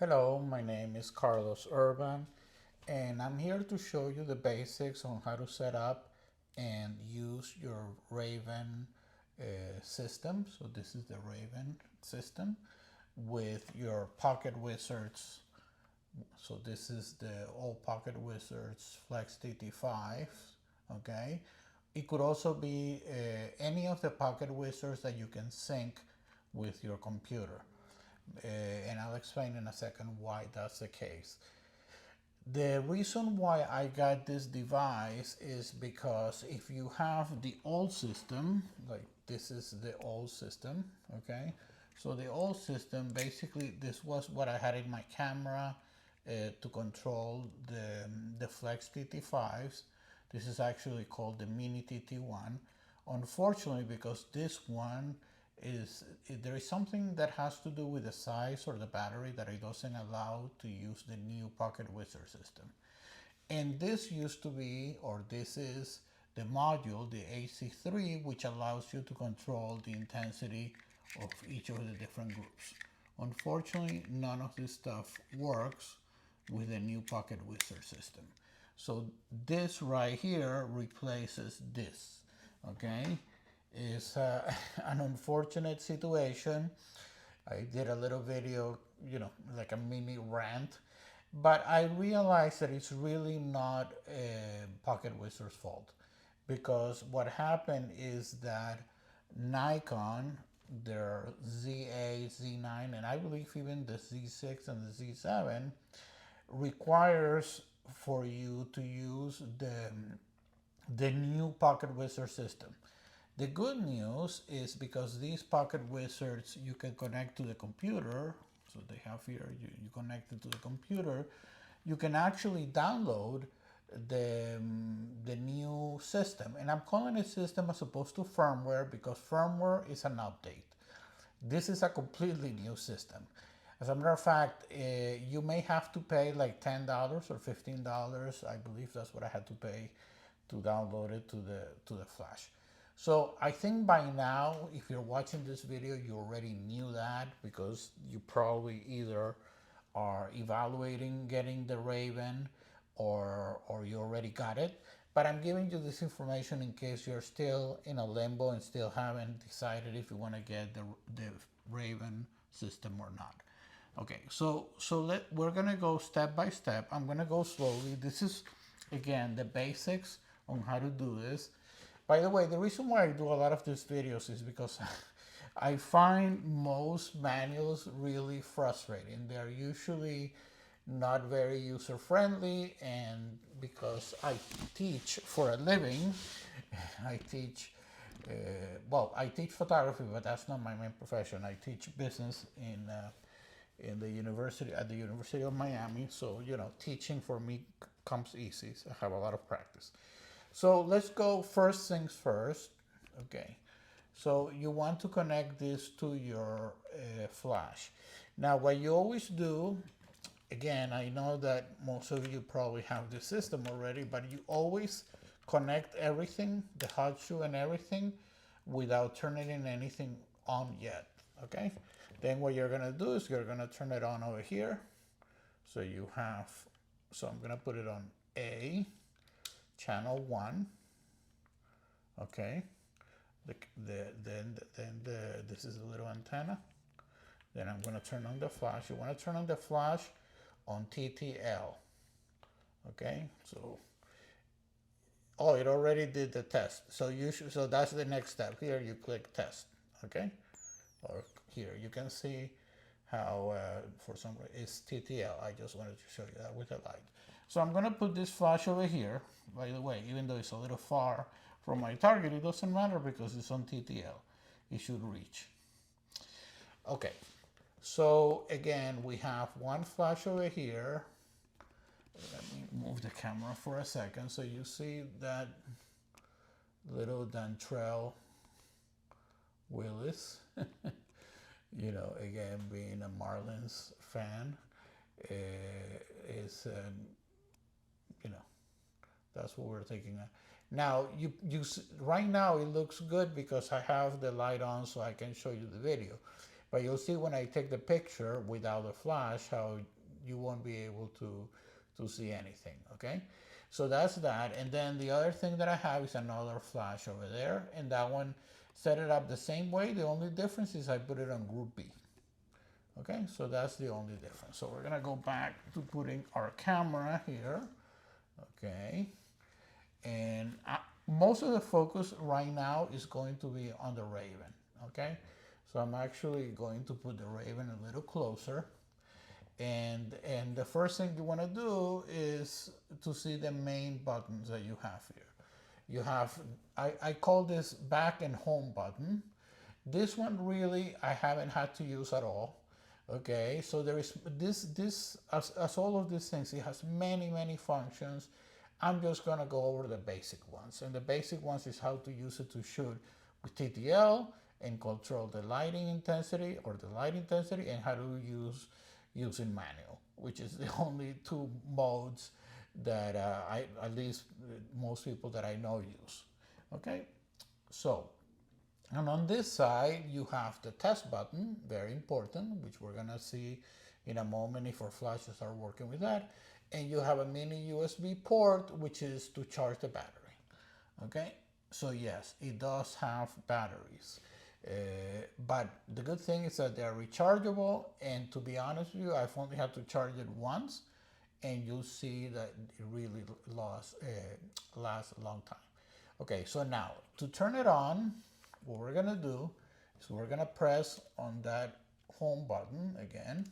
Hello, my name is Carlos Urban, and I'm here to show you the basics on how to set up and use your Raven system. So this is the Raven system with your Pocket Wizards. So this is the old Pocket Wizards Flex TT5. Okay, it could also be any of the Pocket Wizards that you can sync with your computer. And I'll explain in a second why that's the case. The reason why I got this device is because if you have the old system, like this is the old system, okay? So the old system, basically this was what I had in my camera to control the Flex TT5s. This is actually called the Mini TT1. Unfortunately, because this one there is something that has to do with the size or the battery that it doesn't allow to use the new Pocket Wizard system. And this used to be, or this is the module, the AC3, which allows you to control the intensity of each of the different groups. Unfortunately, none of this stuff works with the new Pocket Wizard system. So this right here replaces this, okay? Is an unfortunate situation. I did a little video, like a mini rant, but I realized that it's really not Pocket Wizard's fault, because what happened is that Nikon, their Z8, Z9, and I believe even the Z6 and the Z7 requires for you to use the new Pocket Wizard system. The good news is because these Pocket Wizards you can connect to the computer, so they have here, you connect it to the computer, you can actually download the new system. And I'm calling it system as opposed to firmware because firmware is an update. This is a completely new system. As a matter of fact, you may have to pay like $10 or $15. I believe that's what I had to pay to download it to the Flash. So I think by now, if you're watching this video, you already knew that because you probably either are evaluating getting the Raven or you already got it. But I'm giving you this information in case you're still in a limbo and still haven't decided if you want to get the Raven system or not. Okay, so we're gonna go step by step. I'm gonna go slowly. This is again the basics on how to do this. By the way, the reason why I do a lot of these videos is because I find most manuals really frustrating. They're usually not very user friendly, and because I teach for a living, I teach I teach photography, but that's not my main profession. I teach business in the university at the University of Miami. So teaching for me comes easy. So I have a lot of practice. So let's go first things first. Okay. So you want to connect this to your flash. Now, what you always do, again, I know that most of you probably have this system already, but you always connect everything, the hot shoe and everything, without turning in anything on yet. Okay. Then what you're gonna do is you're gonna turn it on over here. So you have, so I'm gonna put it on A, channel 1. Okay. This is a little antenna. Then I'm going to turn on the flash. You want to turn on the flash on TTL. Okay, so it already did the test. So so that's the next step. Here you click test. Okay, or here you can see how for some reason it's TTL. I just wanted to show you that with the light. So I'm going to put this flash over here. By the way, even though it's a little far from my target, it doesn't matter because it's on TTL. It should reach. Okay, so again, we have one flash over here. Let me move the camera for a second so you see that little Dantrell Willis. Again, being a Marlins fan, is that's what we're taking. Now, right now it looks good because I have the light on so I can show you the video. But you'll see when I take the picture without the flash how you won't be able to see anything, okay? So that's that. And then the other thing that I have is another flash over there, and that one set it up the same way. The only difference is I put it on group B. Okay, so that's the only difference. So we're gonna go back to putting our camera here. Okay, and most of the focus right now is going to be on the Raven. Okay, so I'm actually going to put the Raven a little closer. And the first thing you want to do is to see the main buttons that you have here. You have, I call this back and home button. This one really I haven't had to use at all. Okay, so there is this as all of these things, it has many functions. I'm just gonna go over the basic ones, and the basic ones is how to use it to shoot with TTL and control the lighting intensity or the light intensity, and how to use using manual, which is the only two modes that at least most people that I know use. Okay, so. And on this side, you have the test button, very important, which we're gonna see in a moment if our flashes are working with that. And you have a mini USB port, which is to charge the battery. Okay, so yes, it does have batteries. But the good thing is that they're rechargeable, and to be honest with you, I've only had to charge it once, and you'll see that it really lasts a long time. Okay, so now to turn it on, what we're gonna do is we're gonna press on that home button again,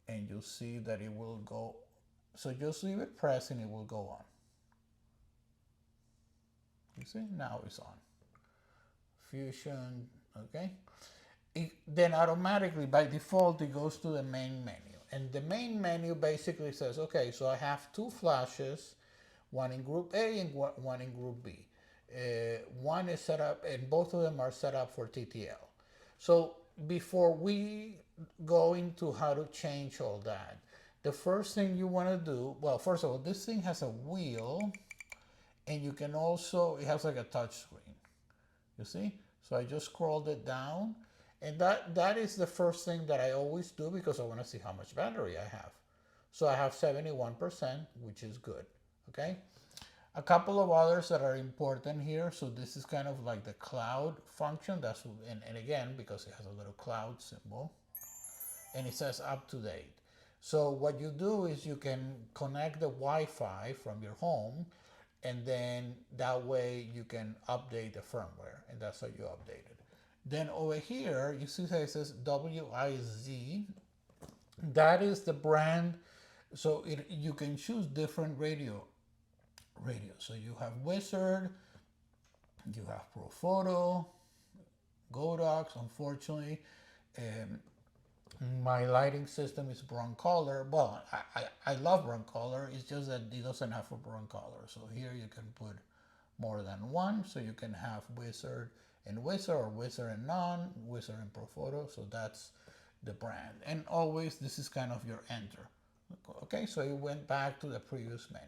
and you'll see that it will go. So just leave it pressed and it will go on. You see, now it's on. Fusion, okay? Then automatically, by default, it goes to the main menu. And the main menu basically says, okay, so I have two flashes, one in group A and one in group B. One is set up, and both of them are set up for TTL. So before we go into how to change all that, the first thing you want to do, well, first of all, this thing has a wheel, and you can also, it has like a touch screen, you see? So I just scrolled it down, and that is the first thing that I always do because I want to see how much battery I have. So I have 71%, which is good, okay? A couple of others that are important here. So this is kind of like the cloud function. That's and again, because it has a little cloud symbol, and it says up to date. So what you do is you can connect the Wi-Fi from your home, and then that way you can update the firmware, and that's how you update it. Then over here, you see how it says WIZ. That is the brand. So you can choose different radio. So you have Wizard, you have Profoto, Godox. Unfortunately, my lighting system is Broncolor. Well, I love Broncolor. It's just that it doesn't have a Broncolor. So here you can put more than one. So you can have Wizard and Wizard, or Wizard and non, Wizard and Profoto. So that's the brand. And always this is kind of your enter. Okay, so it went back to the previous menu.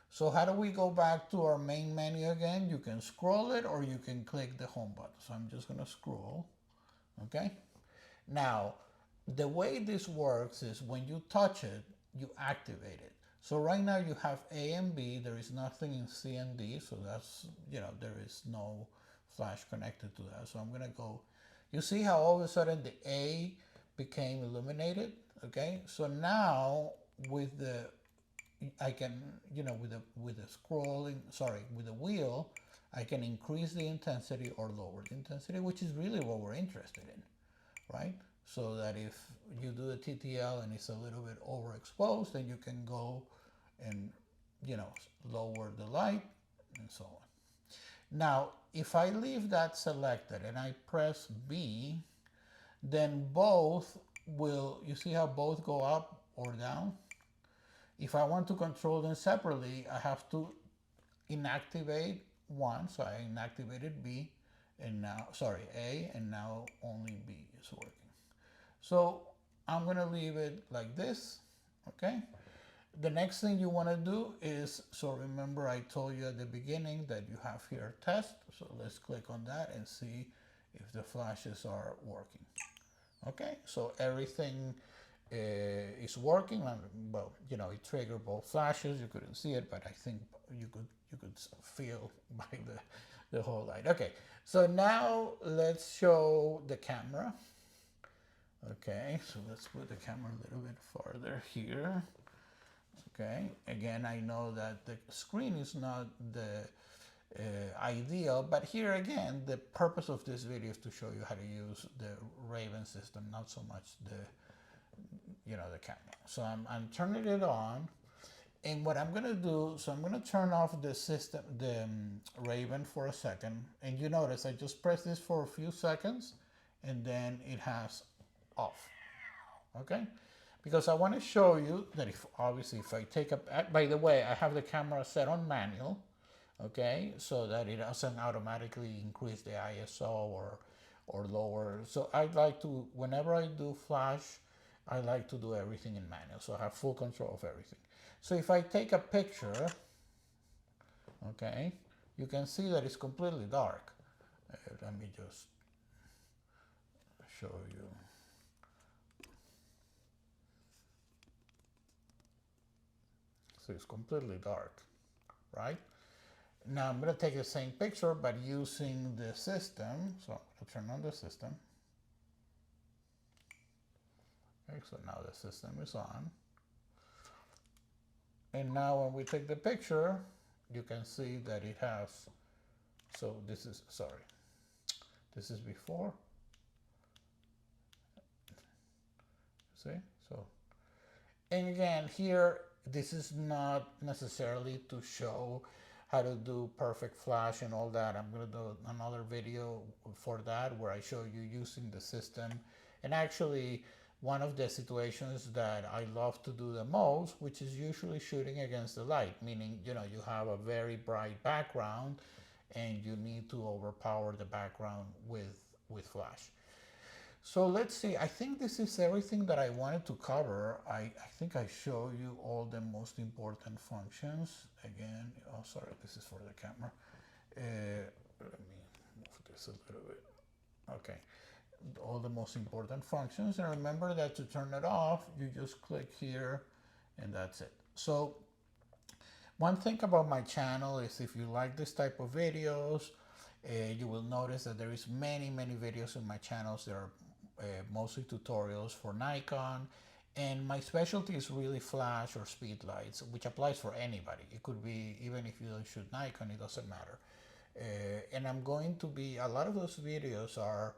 So how do we go back to our main menu again? You can scroll it or you can click the home button. So I'm just gonna scroll, okay? Now, the way this works is when you touch it, you activate it. So right now you have A and B, there is nothing in C and D, so that's, there is no flash connected to that. So I'm gonna go, you see how all of a sudden the A became illuminated, okay? So now with the I can, with the scrolling, with the wheel, I can increase the intensity or lower the intensity, which is really what we're interested in, right? So that if you do the TTL and it's a little bit overexposed, then you can go and, lower the light and so on. Now, if I leave that selected and I press B, then both will, you see how both go up or down? If I want to control them separately, I have to inactivate one. So I inactivated B, and now, A, and now only B is working. So I'm gonna leave it like this, okay? The next thing you wanna do is, so remember I told you at the beginning that you have here test. So let's click on that and see if the flashes are working. Okay, so everything is working. And, well, you know, it triggered both flashes. You couldn't see it, but I think you could feel by the whole light. Okay, so now let's show the camera. Okay, so let's put the camera a little bit farther here. Okay, again, I know that the screen is not the ideal, but here again, the purpose of this video is to show you how to use the Raven system, not so much the camera. So I'm turning it on, and what I'm gonna do, so I'm gonna turn off the system, the Raven for a second, and you notice I just press this for a few seconds, and then it has off. Okay, because I want to show you that if I take a, by the way, I have the camera set on manual, okay, so that it doesn't automatically increase the ISO or lower. So I like to, whenever I do flash, I like to do everything in manual, so I have full control of everything. So if I take a picture, okay, you can see that it's completely dark. Let me just show you. So it's completely dark, right? Now I'm going to take the same picture, but using the system. So I'm going to turn on the system. Okay, so now the system is on. And now when we take the picture, you can see that it has, so this is, sorry, this is before. See? So, and again, here, this is not necessarily to show how to do perfect flash and all that. I'm going to do another video for that where I show you using the system. And actually, one of the situations that I love to do the most, which is usually shooting against the light, meaning, you know, you have a very bright background and you need to overpower the background with flash. So let's see, I think this is everything that I wanted to cover. I think I show you all the most important functions. Again, oh sorry, this is for the camera. Let me move this a little bit. Okay, all the most important functions. And remember that to turn it off, you just click here and that's it. So one thing about my channel is if you like this type of videos, you will notice that there is many videos in my channels. There are mostly tutorials for Nikon, and my specialty is really flash or speed lights, which applies for anybody. It could be even if you don't shoot Nikon, it doesn't matter. And I'm going to be, a lot of those videos are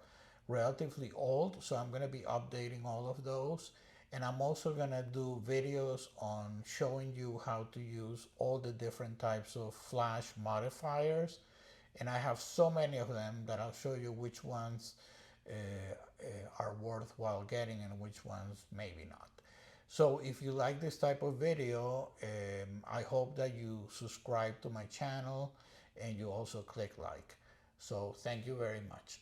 relatively old, so I'm going to be updating all of those. And I'm also going to do videos on showing you how to use all the different types of flash modifiers. And I have so many of them that I'll show you which ones are worthwhile getting and which ones maybe not. So if you like this type of video, I hope that you subscribe to my channel and you also click like. So thank you very much.